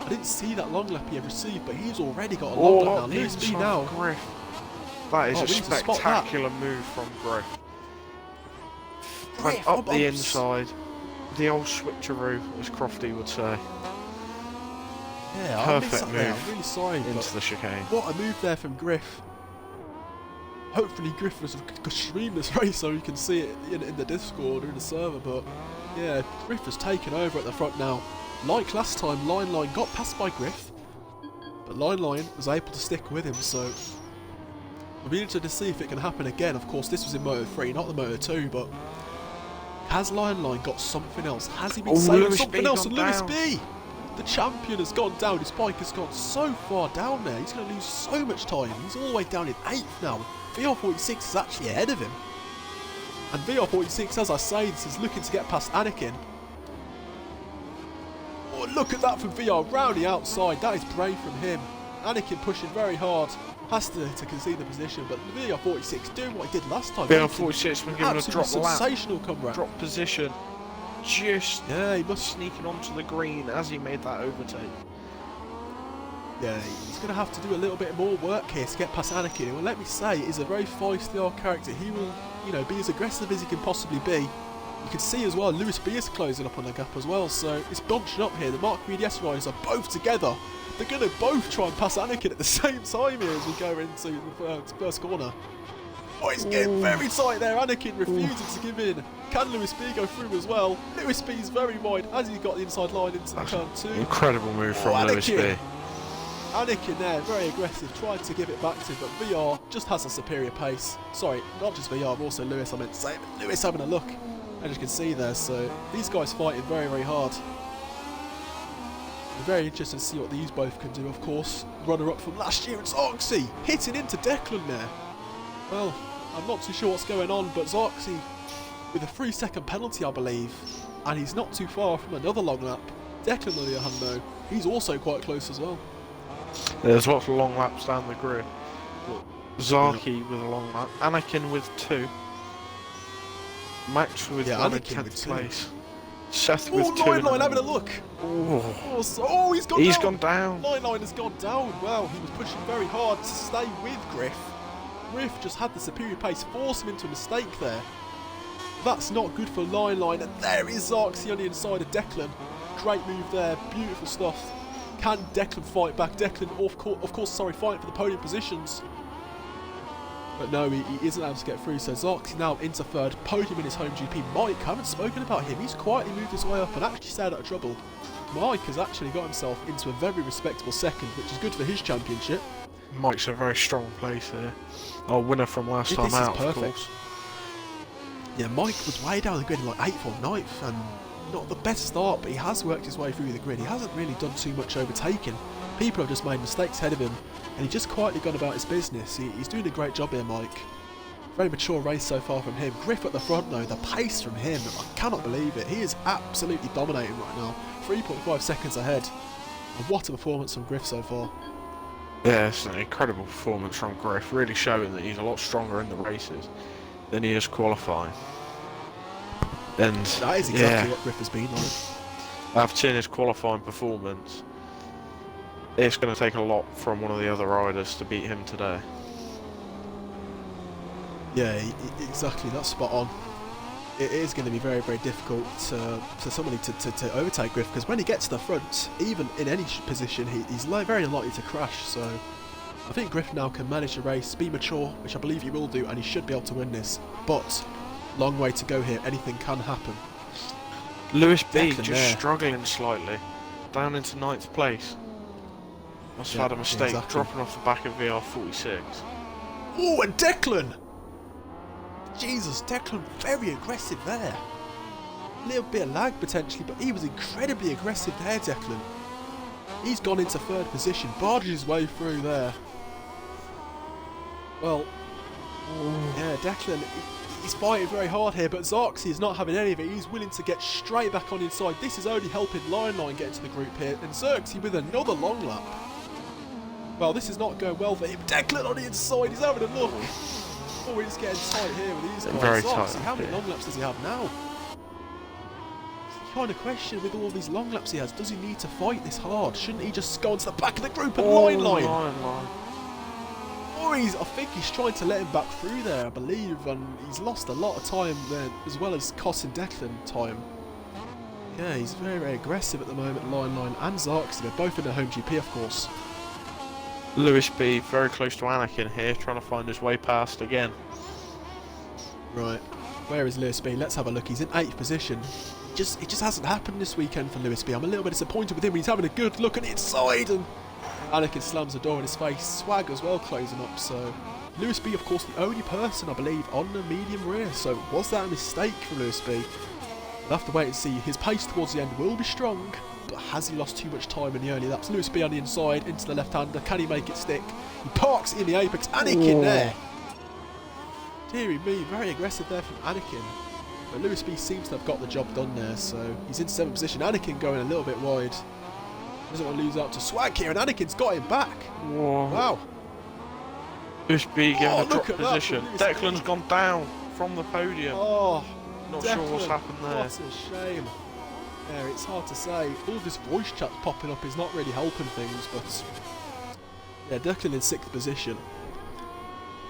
I didn't see that long lap he had received, but he's already got a long lap now. Lewis B now. Griff. That is a we need to spot that. spectacular move from Griff. Went up the inside. The old switcheroo, as Crofty would say. Yeah, Perfect move. I'm really sorry. Into the chicane. What a move there from Griff. Hopefully Griff was stream this race so you can see it in the Discord or in the server, but yeah, Griff has taken over at the front now. Like last time, Line got passed by Griff, but Line was able to stick with him, so we'll be interested to see if it can happen again. Of course, this was in Moto3, not the Moto2, but has Line got something else? Has he been saying something else? And Lewis B, the champion, has gone down. His bike has gone so far down there. He's going to lose so much time. He's all the way down in 8th now. VR46 is actually ahead of him. And VR46, as I say, this is looking to get past Anakin. Oh, look at that from VR, round the outside. That is brave from him. Anakin pushing very hard. Has to concede the position, but VR46 doing what he did last time. VR46 been given a drop lap. Sensational comeback. Drop position. Just he must sneaking onto the green as he made that overtake. Yeah, he's going to have to do a little bit more work here to get past Anakin. Well, let me say, he's a very feisty old character. He will, be as aggressive as he can possibly be. You can see as well, Lewis B is closing up on the gap as well, so it's bunching up here. The Mark VDS riders are both together. They're going to both try and pass Anakin at the same time here as we go into the first corner. Oh, he's getting very tight there. Anakin refusing to give in. Can Lewis B go through as well? Lewis B is very wide as he got the inside line into the turn 2. Incredible move from Lewis B. Anakin there, very aggressive, tried to give it back to him, but VR just has a superior pace. Sorry, not just VR, but also Lewis, I meant to say. But Lewis having a look, as you can see there, so these guys fighting very, very hard. Very interested to see what these both can do, of course. Runner-up from last year, it's Zarksy hitting into Declan there. Well, I'm not too sure what's going on, but Zarksy with a 3-second penalty, I believe, and he's not too far from another long lap. Declan, on the other hand, though, he's also quite close as well. There's lots of long laps down the grid. Zarky with a long lap, Anakin with 2, Max with 1 in 10th place, Seth with 2. Line having a look. He's gone down. Line has gone down. Well, he was pushing very hard to stay with Griff. Griff just had the superior pace, forced him into a mistake there. That's not good for Line, and there is Zarksy on the inside of Declan. Great move there, beautiful stuff. Can Declan fight back? Declan, of course, fighting for the podium positions. But no, he isn't able to get through, so Zarksy now into 3rd, podium in his home GP. Mike, I haven't spoken about him. He's quietly moved his way up and actually stayed out of trouble. Mike has actually got himself into a very respectable 2nd, which is good for his championship. Mike's a very strong place here. Our winner from last This time is out, perfect. of course. Yeah, Mike was way down the grid in like 8th or 9th, and not the best start, but he has worked his way through the grid. He hasn't really done too much overtaking. People have just made mistakes ahead of him, and he's just quietly gone about his business. He's doing a great job here, Mike. Very mature race so far from him. Griff at the front though, the pace from him, I cannot believe it. He is absolutely dominating right now. 3.5 seconds ahead. And what a performance from Griff so far. Yeah, it's an incredible performance from Griff, really showing that he's a lot stronger in the races than he is qualifying. And That is exactly what Griff has been like. I've seen his qualifying performance. It's going to take a lot from one of the other riders to beat him today. Yeah, exactly, that's spot on. It is going to be very, very difficult for somebody to overtake Griff, because when he gets to the front, even in any position, he's very unlikely to crash. So I think Griff now can manage the race, be mature, which I believe he will do, and he should be able to win this. But long way to go here, anything can happen. Lewis B Declan just there. struggling slightly, down into 9th place. Must have had a mistake, exactly. dropping off the back of VR 46. Oh, and Declan! Jesus, Declan very aggressive there. A little bit of lag potentially, but he was incredibly aggressive there, Declan. He's gone into 3rd position, barges his way through there. Well, yeah, Declan, he's fighting very hard here, but Zarksy is not having any of it. He's willing to get straight back on inside. This is only helping Line get into the group here, and Zarksy with another long lap. Well, this is not going well for him. Declan on the inside, he's having a look. Oh, he's getting tight here with these guys. Very Zarksy, tight, how many yeah. long laps does he have now? Kind of question with all these long laps he has, does he need to fight this hard? Shouldn't he just go into the back of the group and line? Or I think he's trying to let him back through there, I believe, and he's lost a lot of time there, as well as costing Declan time. Yeah, he's very, very aggressive at the moment, Line and Zarksy. They're both in their home GP, of course. Lewis B very close to Anakin here, trying to find his way past again. Right, where is Lewis B? Let's have a look. He's in 8th position. It just hasn't happened this weekend for Lewis B. I'm a little bit disappointed with him. He's having a good look at the inside, and Anakin slams the door in his face. Swag as well closing up. So Lewis B, of course, the only person I believe on the medium rear. So was that a mistake from Lewis B? We'll have to wait and see. His pace towards the end will be strong, but has he lost too much time in the early laps? Lewis B on the inside into the left-hander. Can he make it stick? He parks in the apex. Anakin there. Deary me, very aggressive there from Anakin. But Lewis B seems to have got the job done there, so he's in 7th position. Anakin going a little bit wide. Doesn't want to lose out to Swag here, and Anakin's got him back. Whoa. Wow. Lewis B giving a drop look at that position. from Lewis Declan's B. gone down from the podium. Oh, Not Declan, sure what's happened there. What a shame. Yeah, it's hard to say. All this voice chat popping up is not really helping things, but yeah, Declan in 6th position.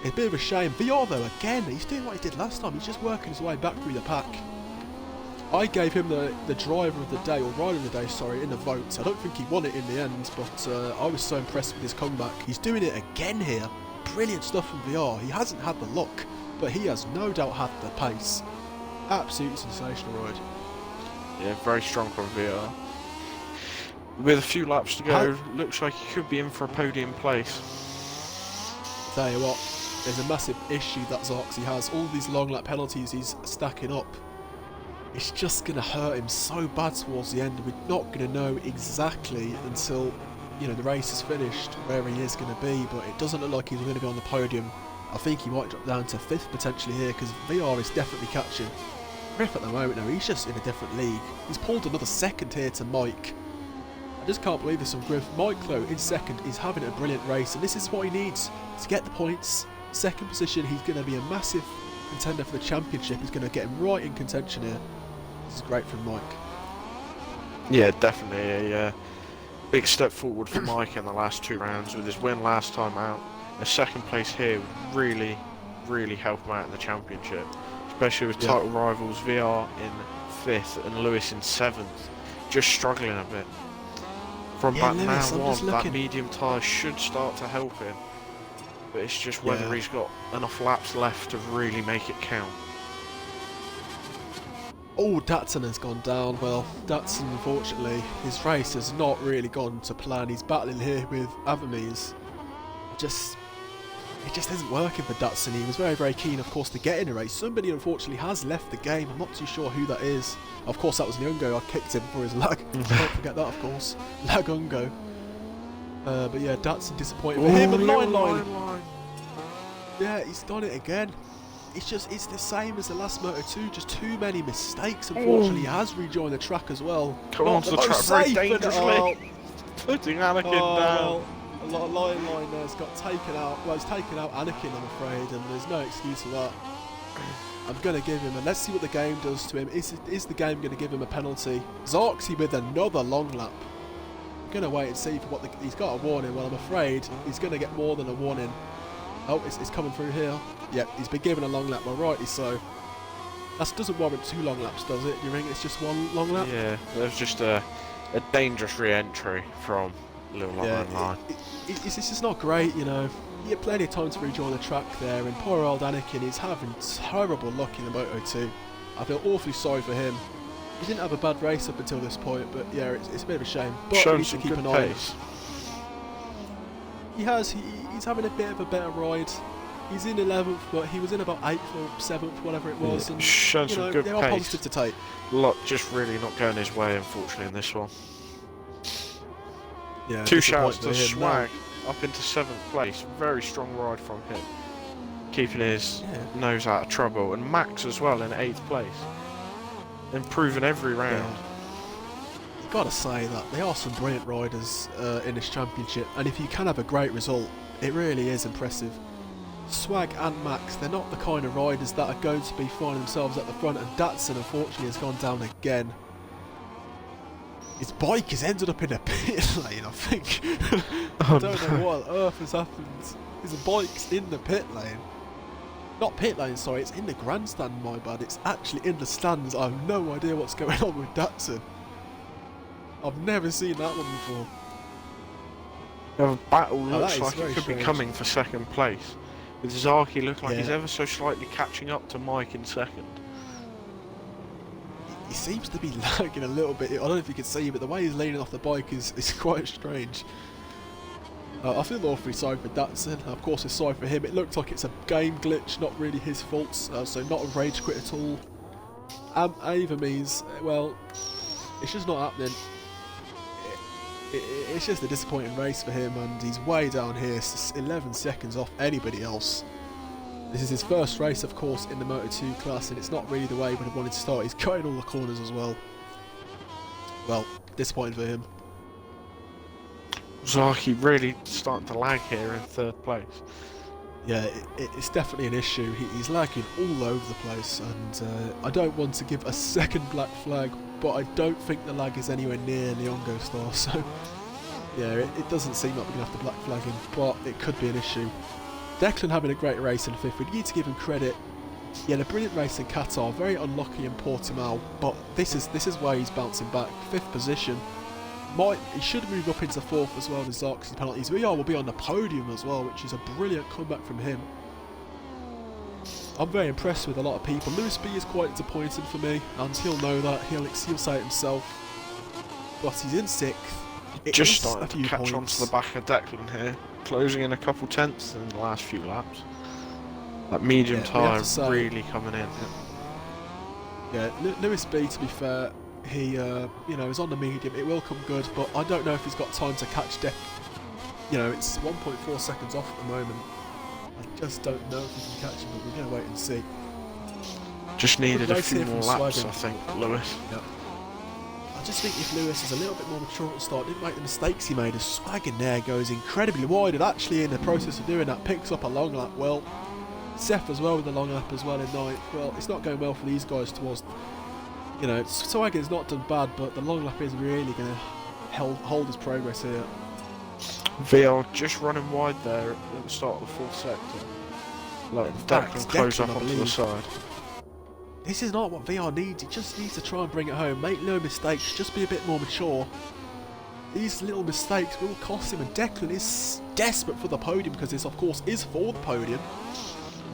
It's a bit of a shame. VR though, again, he's doing what he did last time. He's just working his way back through the pack. I gave him the driver of the day, or rider of the day, sorry, in the vote. I don't think he won it in the end, but I was so impressed with his comeback. He's doing it again here. Brilliant stuff from VR. He hasn't had the luck, but he has no doubt had the pace. Absolutely sensational ride. Yeah, very strong from VR. With a few laps to go, looks like he could be in for a podium place. Tell you what, there's a massive issue that Zarksy has. All these long lap penalties he's stacking up. It's just going to hurt him so bad towards the end. We're not going to know exactly until, you know, the race is finished where he is going to be, but it doesn't look like he's going to be on the podium. I think he might drop down to 5th potentially here, because VR is definitely catching. Griff at the moment now, he's just in a different league. He's pulled another 2nd here to Mike. I just can't believe this from Griff. Mike though, in 2nd, is having a brilliant race, and this is what he needs to get the points. 2nd position, he's going to be a massive contender for the championship. He's going to get him right in contention here. This is great from Mike. Yeah, definitely a big step forward for Mike in the last 2 rounds with his win last time out. A 2nd place here would really, really help him out in the championship, especially with title rivals VR in 5th and Lewis in 7th, just struggling a bit. From back Lewis, now I'm on, just that looking. medium tyre should start to help him, but it's just whether he's got enough laps left to really make it count. Oh, Datsun has gone down. Well, Datsun, unfortunately, his race has not really gone to plan. He's battling here with Avamies. I it just isn't working for Datsun. He was very, very keen, of course, to get in a race. Somebody, unfortunately, has left the game. I'm not too sure who that is. Of course, that was Nyungo. I kicked him for his lag. Can't forget that, of course. Lagungo. But yeah, Datsun disappointed for him. And line. Yeah, he's done it again. It's the same as the last Moto2. Just too many mistakes. Unfortunately, he has rejoined the track as well. Come on to the track very dangerously. Putting Anakin down. A lot of line there's got taken out. Well, he's taken out Anakin, I'm afraid, and there's no excuse for that. I'm going to give him, and let's see what the game does to him. Is the game going to give him a penalty? Zarxy with another long lap. I'm going to wait and see for what he's got a warning. Well, I'm afraid he's going to get more than a warning. Oh, it's coming through here. Yep, he's been given a long lap, well, rightly so. That doesn't warrant 2 long laps, does it? Do you think it's just 1 long lap? Yeah, there's just a dangerous re-entry from Little Line. It's just not great, you know. He had plenty of time to rejoin the track there, and poor old Anakin is having terrible luck in the Moto2. I feel awfully sorry for him. He didn't have a bad race up until this point, but yeah, it's a bit of a shame. But Shown we need to some keep good an eye. pace. He has. He's having a bit of a better ride. He's in 11th, but he was in about 8th or 7th, whatever it was. And Shown some good they pace. are positive to take. Lot just really not going his way, unfortunately, in this one. Yeah, 2 shouts to him Swag up into 7th place. Very strong ride from him, keeping his nose out of trouble. And Max as well in 8th place, improving every round. Yeah. You've got to say that they are some brilliant riders in this championship, and if you can have a great result, it really is impressive. Swag and Max, they're not the kind of riders that are going to be finding themselves at the front, and Datsun unfortunately has gone down again. His bike has ended up in a pit lane, I think. I don't know what on earth has happened. His bike's in the pit lane. Not pit lane, sorry, it's in the grandstand, my bad. It's actually in the stands. I have no idea what's going on with Datsun. I've never seen that one before. The battle looks is like it could be coming for 2nd place, with Zarky looking like he's ever so slightly catching up to Mike in 2nd. He seems to be lagging a little bit. I don't know if you can see, but the way he's leaning off the bike is quite strange. I feel awfully sorry for Datsun. Of course, it's sorry for him. It looks like it's a game glitch, not really his fault, so not a rage quit at all. Either means, well, it's just not happening. It's just a disappointing race for him, and he's way down here, 11 seconds off anybody else. This is his first race, of course, in the Moto2 class, and it's not really the way he would have wanted to start. He's cutting all the corners as well. Well, disappointing for him. Zarky really starting to lag here in 3rd place. Yeah, it's definitely an issue. He's lagging all over the place, and I don't want to give a second black flag, but I don't think the lag is anywhere near Leongo Star, so yeah, it doesn't seem like we're going to have to black flag him, but it could be an issue. Declan having a great race in 5th, we need to give him credit. He had a brilliant race in Qatar, very unlucky in Portimao, but this is why he's bouncing back. 5th position. He should move up into 4th as well with Zarx's penalties. VR will be on the podium as well, which is a brilliant comeback from him. I'm very impressed with a lot of people. Lewis B is quite disappointing for me, and he'll know that. He'll say it himself. But he's in 6th. Just starting to catch on to the back of Declan here, closing in a couple tenths in the last few laps. That medium tyre really coming in. Yeah, Lewis B, to be fair, he is on the medium. It will come good, but I don't know if he's got time to catch Dec. You know, it's 1.4 seconds off at the moment. I just don't know if he can catch him, but we're going to wait and see. Just needed a few more laps, I think, Lewis. Yep. I just think if Lewis is a little bit more mature at the start, didn't make the mistakes he made, as Swag in there goes incredibly wide, and actually in the process of doing that picks up a long lap. Well, Seth as well with the long lap as well in 9th. Well, it's not going well for these guys towards, you know, Swagin's not done bad, but the long lap is really going to hold his progress here. VR just running wide there at the start of the 4th sector. Like Declan close up onto the side. This is not what VR needs. He just needs to try and bring it home. Make no mistakes. Just be a bit more mature. These little mistakes will cost him, and Declan is desperate for the podium because this, of course, is for the podium.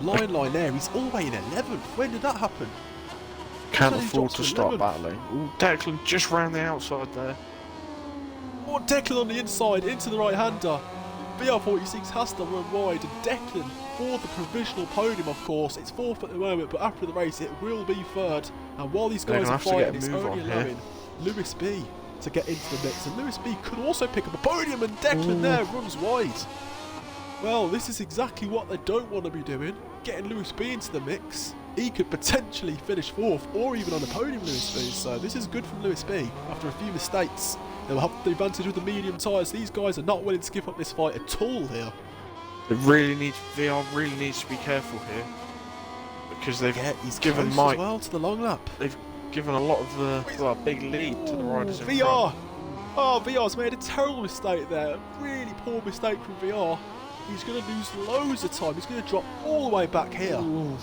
Line there. He's all the way in 11th. When did that happen? Can't afford to start battling. Ooh, Declan just round the outside there. Oh, Declan on the inside into the right-hander. VR46 has to run wide, and Declan for the provisional podium, of course. It's fourth at the moment, but after the race, it will be third. And while these guys are fighting, it's only allowing Lewis B to get into the mix. And Lewis B could also pick up a podium, and Declan there runs wide. Well, this is exactly what they don't want to be doing, getting Lewis B into the mix. He could potentially finish fourth or even on the podium, Lewis B. So this is good from Lewis B after a few mistakes. They'll have the advantage with the medium tyres. These guys are not willing to give up this fight at all here. VR really needs to be careful here, because they've given Mike as well to the long lap. They've given a lot of the big lead to the riders in VR. front. Oh, VR's made a terrible mistake there. A really poor mistake from VR. He's going to lose loads of time. He's going to drop all the way back here. Ooh.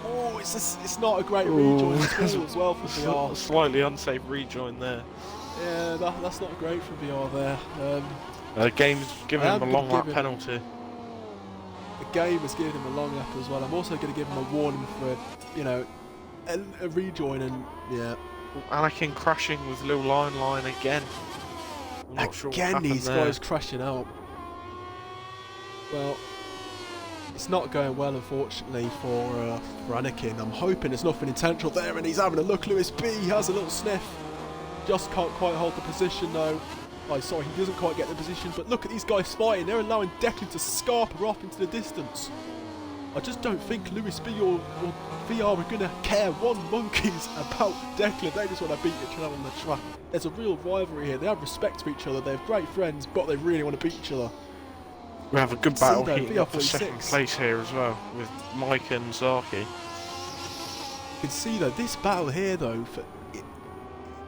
Oh, it's not a great rejoin as well for VR. Slightly unsafe rejoin there. Yeah, that's not great for VR there. The game's given him a long lap penalty. The game has given him a long lap as well. I'm also going to give him a warning for, you know, a rejoin, and yeah. Anakin crashing with Lil Line again. I'm not sure what happened these there. guys crashing out. Well, it's not going well, unfortunately, for Anakin. I'm hoping it's nothing intentional there, and he's having a look. Lewis B has a little sniff. Just can't quite hold the position, though. Oh, sorry, he doesn't quite get the position, but look at these guys fighting. They're allowing Declan to scarper off into the distance. I just don't think Lewis B or VR are going to care one monkeys about Declan. They just want to beat each other on the track. There's a real rivalry here. They have respect for each other. They're great friends, but they really want to beat each other. We have a good battle heating up for VR46. second place here as well, with Mike and Zaki. You can see, though, this battle here, though, it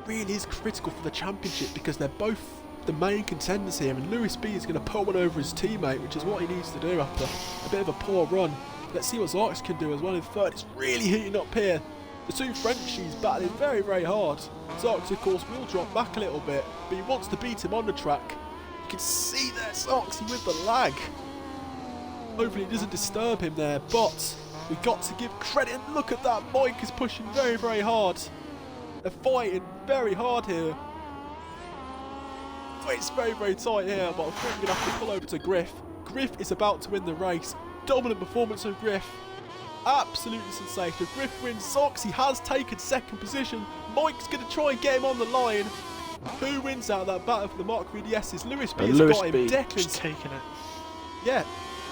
really is critical for the championship, because they're both the main contenders here, and Lewis B is going to put one over his teammate, which is what he needs to do after a bit of a poor run. Let's see what Zarks can do as well in third. It's really heating up here. The two Frenchies battling very, very hard. Zarks, of course, will drop back a little bit, but he wants to beat him on the track. You can see there Zarksy with the lag. Hopefully it doesn't disturb him there, but we got to give credit. And look at that, Mike is pushing very, very hard. They're fighting very hard here. It's very, very tight here, but I think we're going to have to pull over to Griff. Griff is about to win the race. Dominant performance of Griff. Absolutely sensational. Griff wins. Zoxy has taken second position. Mike's going to try and get him on the line. Who wins out of that battle for the Mark VDS's? Lewis B has got him. Declan's taking it. Yeah,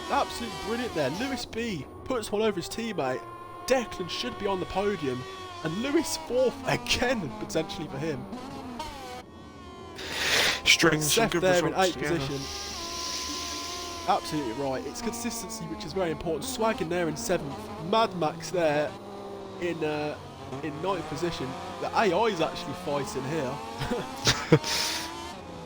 absolutely brilliant there. Lewis B puts one over his teammate. Declan should be on the podium. And Lewis fourth again, potentially for him. String some good there in results 8th together. position. Absolutely right. It's consistency which is very important. Swaggin there in 7th. Mad Max there in 9th position. The AI is actually fighting here.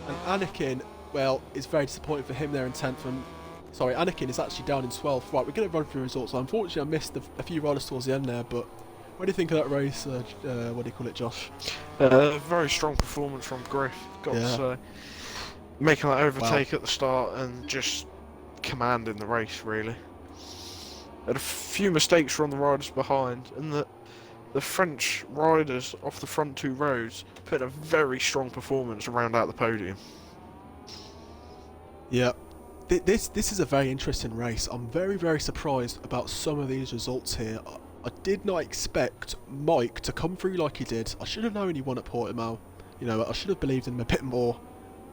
And Anakin, well, is very disappointing for him there in 10th. And sorry, Anakin is actually down in 12th. Right, we're going to run through results. Unfortunately, I missed a few riders towards the end there, but what do you think of that race? What do you call it, Josh? Very strong performance from Griff, got to say. Making that overtake at the start and just commanding the race, really. Had a few mistakes from the riders behind, and the French riders off the front two rows put a very strong performance to round out the podium. Yeah. This is a very interesting race. I'm very, very surprised about some of these results here. I did not expect Mike to come through like he did. I should have known he won at Portimao. You know, I should have believed in him a bit more.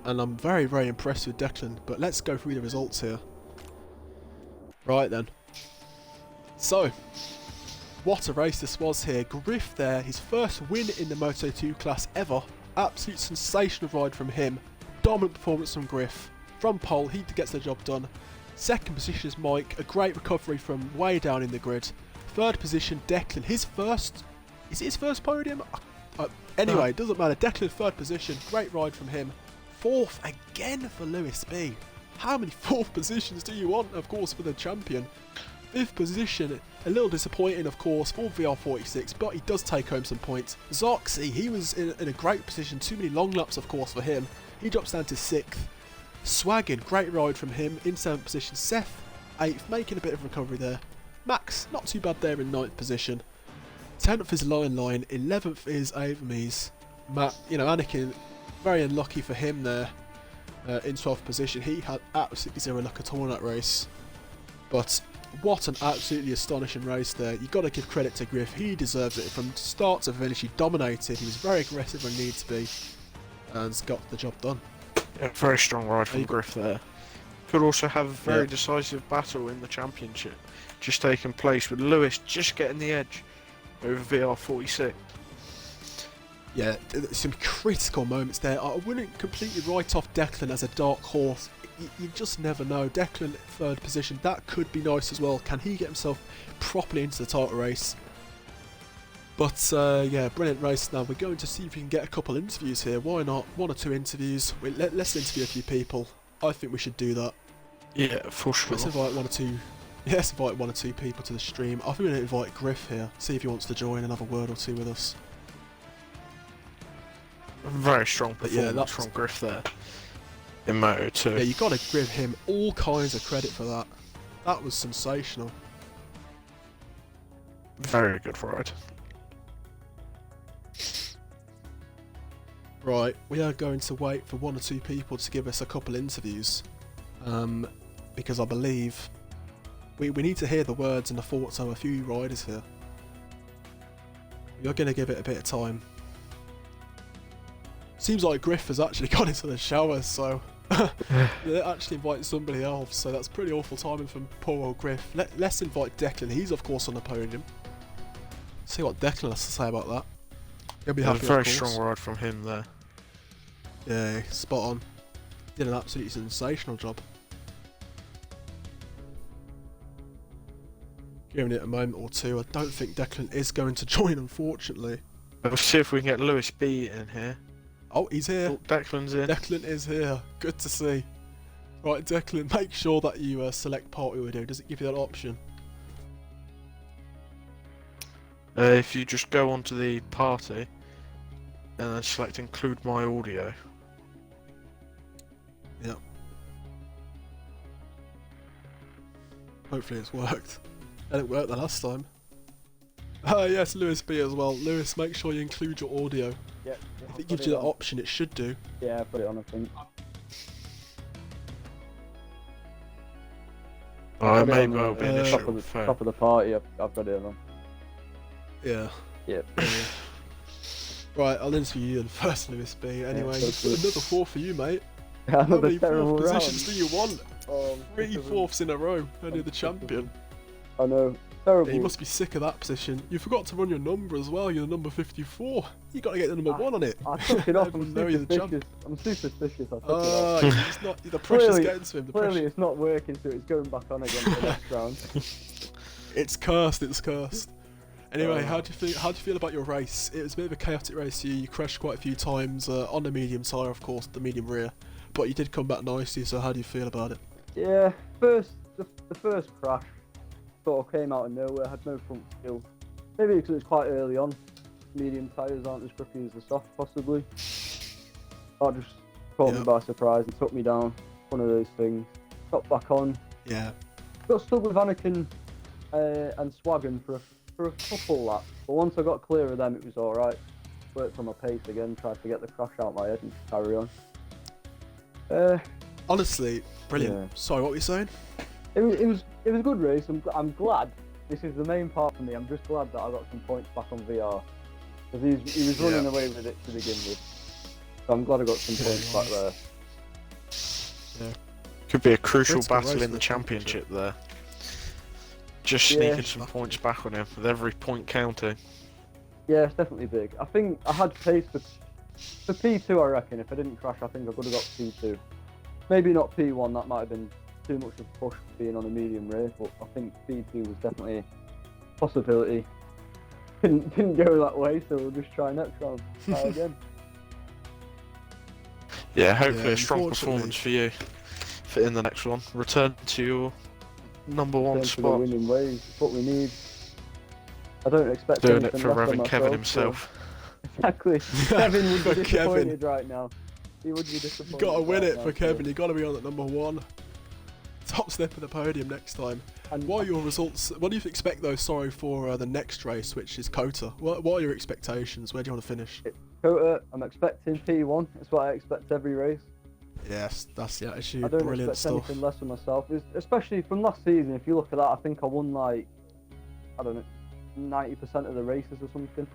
And I'm very, very impressed with Declan. But let's go through the results here. Right then. So, what a race this was here. Griff there, his first win in the Moto2 class ever. Absolute sensational ride from him. Dominant performance from Griff. From pole, he gets the job done. Second position is Mike. A great recovery from way down in the grid. Third position, Declan. His first... Is it his first podium? Anyway, it doesn't matter. Declan, third position. Great ride from him. Fourth again for Lewis B. How many fourth positions do you want, of course, for the champion? Fifth position, a little disappointing, of course, for VR46, but he does take home some points. Zoxy, he was in a great position. Too many long laps, of course, for him. He drops down to 6th. Swaggin, great ride from him in 7th position. Seth, 8th, making a bit of recovery there. Max, not too bad there in 9th position. 10th is Line. 11th is Avamies. Anakin, very unlucky for him there. in 12th position. He had absolutely zero luck at all in that race. But what an absolutely astonishing race there. You've got to give credit to Griff. He deserves it. From start to finish, he dominated. He was very aggressive when needed to be, and got the job done. Yeah, very strong ride from Griff there. Could also have a very decisive battle in the championship just taking place, with Lewis just getting the edge over VR46. Yeah, some critical moments there. I wouldn't completely write off Declan as a dark horse. You just never know. Declan, 3rd position, that could be nice as well. Can he get himself properly into the title race? But yeah, brilliant race. Now we're going to see if we can get a couple interviews here. Why not? 1 or 2 interviews. Let's interview a few people. I think we should do that. Yeah, for sure. Let's invite 1 or 2. Yeah, let's invite 1 or 2 people to the stream. I think we're going to invite Griff here. See if he wants to join and have a word or 2 with us. Very strong performance from Griff there in Moto2. Yeah, you got to give him all kinds of credit for that. That was sensational. Very good ride. Right, we are going to wait for 1 or 2 people to give us a couple interviews, because I believe we need to hear the words and the thoughts of a few riders here. We are going to give it a bit of time. Seems like Griff has actually gone into the shower, so they're actually inviting somebody else, so that's pretty awful timing from poor old Griff. Let's invite Declan. He's of course on the podium. See what Declan has to say about that. He'll be happy. A very strong ride from him there. Yeah, spot on. Did an absolutely sensational job. Giving it a moment or 2. I don't think Declan is going to join, unfortunately. We'll see if we can get Lewis B in here. Oh, he's here. Oh, Declan's in. Declan is here. Good to see. Right, Declan, make sure that you select party audio. Does it give you that option? If you just go onto the party and then select include my audio. Yep. Hopefully it's worked. It didn't work the last time. Yes, Lewis B as well. Lewis, make sure you include your audio. Yep. If it gives you that option, it should do. Yeah, I put it on, I think. Oh, it may well be an issue. Top of the party, I've got it on. Yeah. Yep. Right, I'll interview you first, Lewis B. Anyway, another 4 for you, mate. How many 4th positions positions do you want? 3 4ths in a row, and you're the champion. I know. Terrible. Yeah, you must be sick of that position. You forgot to run your number as well. You're the number 54. You got to get the number 1 on it. I took it off. I'm superstitious. I'm superstitious. I took it off. It's not, the pressure's getting to him. Clearly, it's not working, so it's going back on again for the next round. It's cursed. It's cursed. Anyway, how do you feel about your race? It was a bit of a chaotic race for you. You crashed quite a few times on the medium tyre, of course, the medium rear, but you did come back nicely. So how do you feel about it? Yeah, the first crash sort of came out of nowhere. I had no front skill. Maybe because it was quite early on. Medium tyres aren't as grippy as the soft, possibly. That just caught me by surprise and took me down. One of those things. Got back on. Yeah. Got stuck with Anakin and Swaggin for a couple laps, but once I got clear of them, it was all right. Worked on my pace again. Tried to get the crash out my head and carry on. Honestly, brilliant. Yeah. Sorry, what were you saying? It was a good race. I'm glad. This is the main part for me. I'm just glad that I got some points back on VR because he was running away with it to begin with. So I'm glad I got some points back there. Yeah. Could be a crucial battle in the championship there. Just sneaking some points back on him with every point counting. Yeah, it's definitely big. I think I had pace for P2. I reckon if I didn't crash, I think I could have got P2. Maybe not P1. That might have been too much of a push being on a medium race, but I think P2 was definitely a possibility. Didn't go that way, so we'll just try next round. Try again. Yeah, hopefully a strong performance for you in the next one. Return to your number 1 spot. The winning ways. It's what we need. I don't expect doing it for Reverend Kevin himself. So. Exactly. Kevin would be disappointed right now. He would be disappointed. You got to win it for Kevin. You got to be on at number 1. Top step of the podium next time. And what are your results? What do you expect though? Sorry, for the next race, which is Kota. What are your expectations? Where do you want to finish? Kota, I'm expecting P1. That's what I expect every race. Yes, that's the I attitude. don't Brilliant expect stuff. anything less of myself. Especially from last season, if you look at that, I think I won like, I don't know, 90% of the races or something.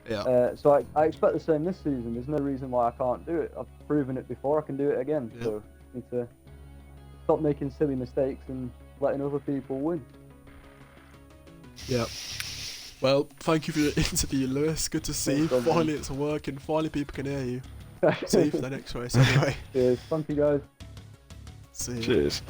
Yeah. So I expect the same this season. There's no reason why I can't do it. I've proven it before. I can do it again. Yeah. So I need to stop making silly mistakes and letting other people win. Yeah. Well, thank you for your interview, Lewis. Good to see you. No problem. Finally, it's working. Finally, people can hear you. See you for the next race anyway. Cheers. Thank you guys. See you. Cheers.